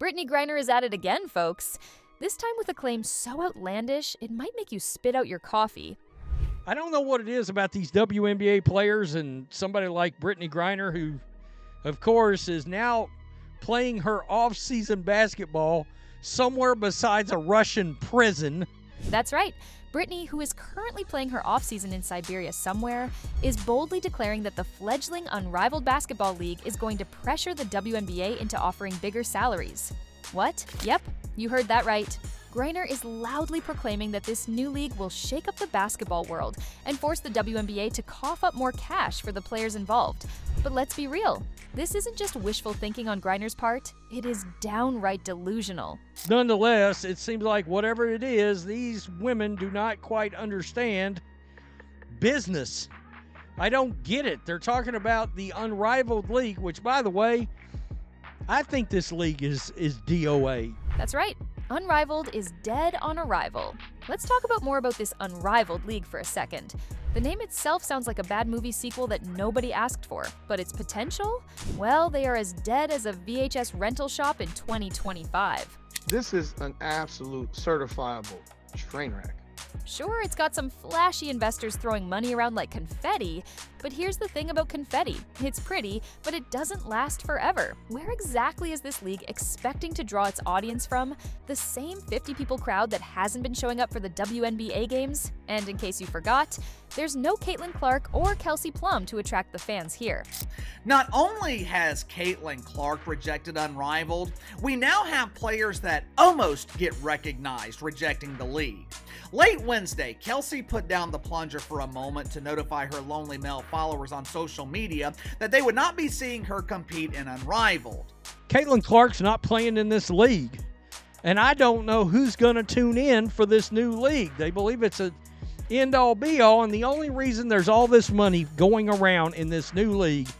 Brittney Griner is at it again, folks. This time with a claim so outlandish, it might make you spit out your coffee. I don't know what it is about these WNBA players and somebody like Brittney Griner, who, of course, is now playing her off-season basketball somewhere besides a Russian prison. That's right. Brittney, who is currently playing her off-season in Siberia somewhere, is boldly declaring that the fledgling Unrivaled basketball league is going to pressure the WNBA into offering bigger salaries. What? Yep, you heard that right. Griner is loudly proclaiming that this new league will shake up the basketball world and force the WNBA to cough up more cash for the players involved. But let's be real, this isn't just wishful thinking on Griner's part, it is downright delusional. Nonetheless, it seems like whatever it is, these women do not quite understand business. I don't get it. They're talking about the Unrivaled League, which, by the way, I think this league is DOA. That's right. Unrivaled is dead on arrival. Let's talk more about this Unrivaled League for a second. The name itself sounds like a bad movie sequel that nobody asked for, but its potential? Well, they are as dead as a VHS rental shop in 2025. This is an absolute certifiable train wreck. Sure, it's got some flashy investors throwing money around like confetti, but here's the thing about confetti. It's pretty, but it doesn't last forever. Where exactly is this league expecting to draw its audience from? The same 50-people crowd that hasn't been showing up for the WNBA games? And in case you forgot, there's no Caitlin Clark or Kelsey Plum to attract the fans here. Not only has Caitlin Clark rejected Unrivaled, we now have players that almost get recognized rejecting the league. Late Wednesday, Kelsey put down the plunger for a moment to notify her lonely male followers on social media that they would not be seeing her compete in Unrivaled. Caitlin Clark's not playing in this league, and I don't know who's going to tune in for this new league. They believe it's a end-all be-all, and the only reason there's all this money going around in this new league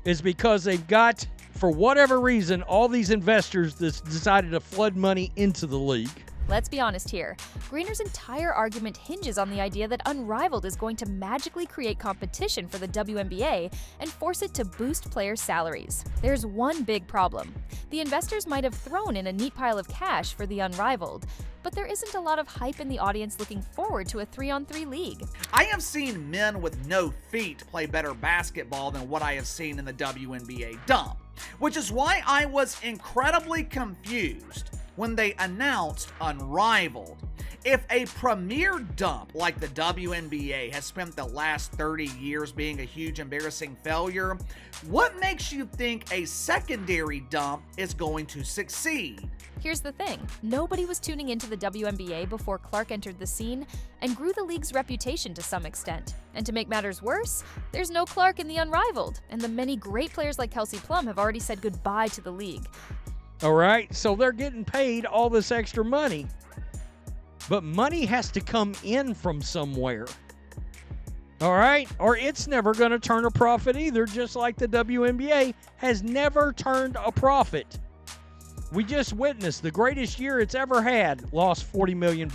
is because they've got, for whatever reason, all these investors that decided to flood money into the league. Let's be honest here. Griner's entire argument hinges on the idea that Unrivaled is going to magically create competition for the WNBA and force it to boost players' salaries. There's one big problem. The investors might have thrown in a neat pile of cash for the Unrivaled, but there isn't a lot of hype in the audience looking forward to a 3-on-3 league. I have seen men with no feet play better basketball than what I have seen in the WNBA dump, which is why I was incredibly confused when they announced Unrivaled. If a premier dump like the WNBA has spent the last 30 years being a huge embarrassing failure, what makes you think a secondary dump is going to succeed? Here's the thing, nobody was tuning into the WNBA before Clark entered the scene and grew the league's reputation to some extent. And to make matters worse, there's no Clark in the Unrivaled, and the many great players like Kelsey Plum have already said goodbye to the league. All right, so they're getting paid all this extra money. But money has to come in from somewhere. All right? Or it's never going to turn a profit either, just like the WNBA has never turned a profit. We just witnessed the greatest year it's ever had, lost $40 million.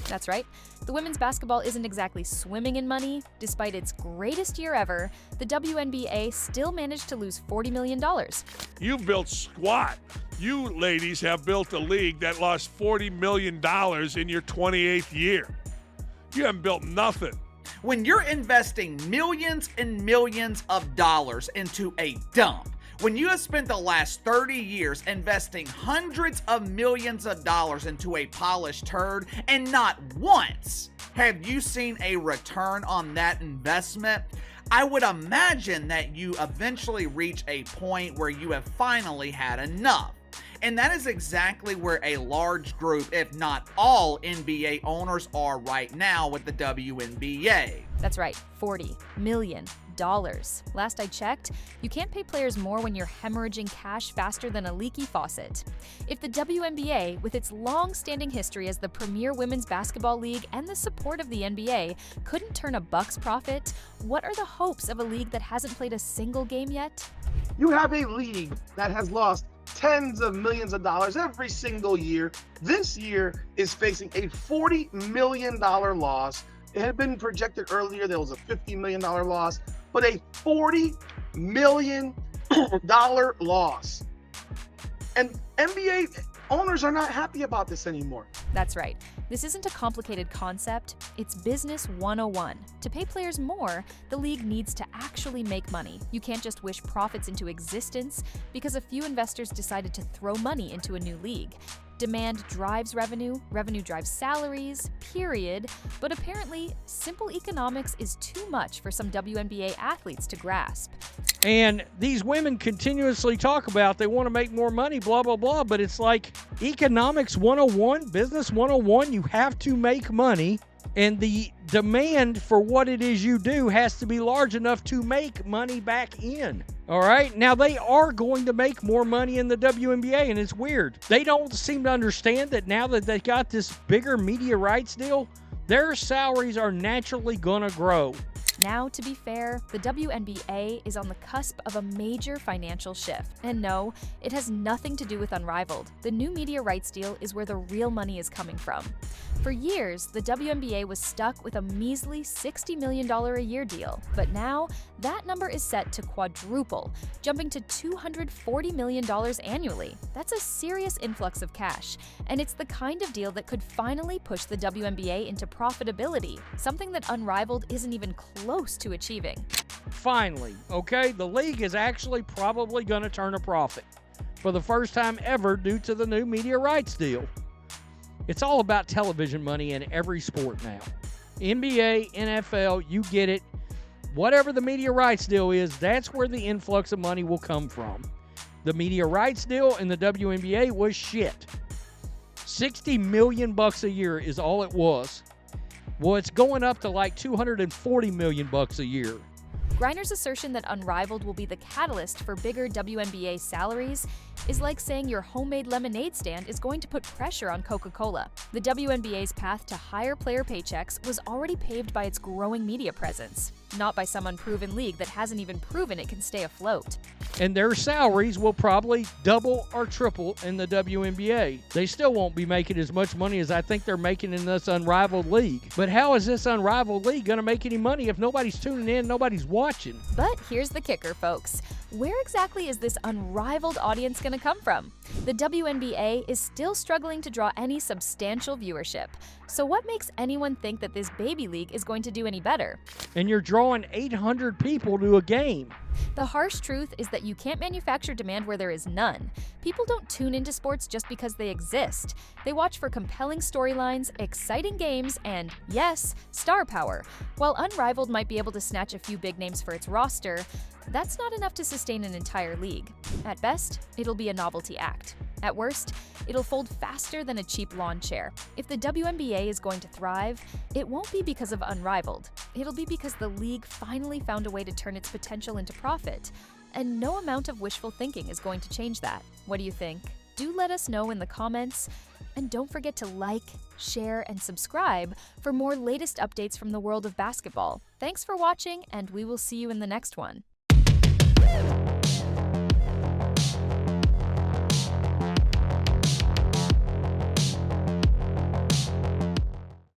That's right. The women's basketball isn't exactly swimming in money. Despite its greatest year ever, the WNBA still managed to lose $40 million. You've built squat. You ladies have built a league that lost $40 million in your 28th year. You haven't built nothing. When you're investing millions and millions of dollars into a dump, when you have spent the last 30 years investing hundreds of millions of dollars into a polished turd, and not once have you seen a return on that investment, I would imagine that you eventually reach a point where you have finally had enough. And that is exactly where a large group, if not all, NBA owners are right now with the WNBA. That's right, $40 million. Last I checked, you can't pay players more when you're hemorrhaging cash faster than a leaky faucet. If the WNBA, with its long-standing history as the premier women's basketball league and the support of the NBA, couldn't turn a buck's profit, what are the hopes of a league that hasn't played a single game yet? You have a league that has lost tens of millions of dollars every single year. This year is facing a $40 million loss. It had been projected earlier there was a $50 million loss, but a $40 million loss. And NBA owners are not happy about this anymore. That's right. This isn't a complicated concept, it's business 101. To pay players more, the league needs to actually make money. You can't just wish profits into existence because a few investors decided to throw money into a new league. Demand drives revenue, revenue drives salaries, period. But apparently, simple economics is too much for some WNBA athletes to grasp. And these women continuously talk about they want to make more money, blah, blah, blah. But it's like economics 101, business 101, you have to make money. And the demand for what it is you do has to be large enough to make money back in. All right? Now, they are going to make more money in the WNBA, and it's weird. They don't seem to understand that now that they got this bigger media rights deal, their salaries are naturally going to grow. Now, to be fair, the WNBA is on the cusp of a major financial shift. And no, it has nothing to do with Unrivaled. The new media rights deal is where the real money is coming from. For years, the WNBA was stuck with a measly $60 million a year deal. But now, that number is set to quadruple, jumping to $240 million annually. That's a serious influx of cash. And it's the kind of deal that could finally push the WNBA into profitability, something that Unrivaled isn't even close to achieving. Finally, okay, the league is actually probably going to turn a profit for the first time ever due to the new media rights deal. It's all about television money in every sport now. NBA, NFL, you get it. Whatever the media rights deal is, that's where the influx of money will come from. The media rights deal in the WNBA was shit. $60 million a year is all it was. Well, it's going up to like $240 million a year. Griner's assertion that Unrivaled will be the catalyst for bigger WNBA salaries is like saying your homemade lemonade stand is going to put pressure on Coca-Cola. The WNBA's path to higher player paychecks was already paved by its growing media presence, not by some unproven league that hasn't even proven it can stay afloat. And their salaries will probably double or triple in the WNBA. They still won't be making as much money as I think they're making in this Unrivaled league. But how is this Unrivaled league going to make any money if nobody's tuning in, nobody's watching? But here's the kicker, folks. Where exactly is this Unrivaled audience going to come from? The WNBA is still struggling to draw any substantial viewership. So what makes anyone think that this baby league is going to do any better? And you're drawing 800 people to a game. The harsh truth is that you can't manufacture demand where there is none. People don't tune into sports just because they exist. They watch for compelling storylines, exciting games, and, yes, star power. While Unrivaled might be able to snatch a few big names for its roster, that's not enough to sustain an entire league. At best, it'll be a novelty act. At worst, it'll fold faster than a cheap lawn chair. If the WNBA is going to thrive, it won't be because of Unrivaled. It'll be because the league finally found a way to turn its potential into profit. And no amount of wishful thinking is going to change that. What do you think? Do let us know in the comments. And don't forget to like, share, and subscribe for more latest updates from the world of basketball. Thanks for watching, and we will see you in the next one.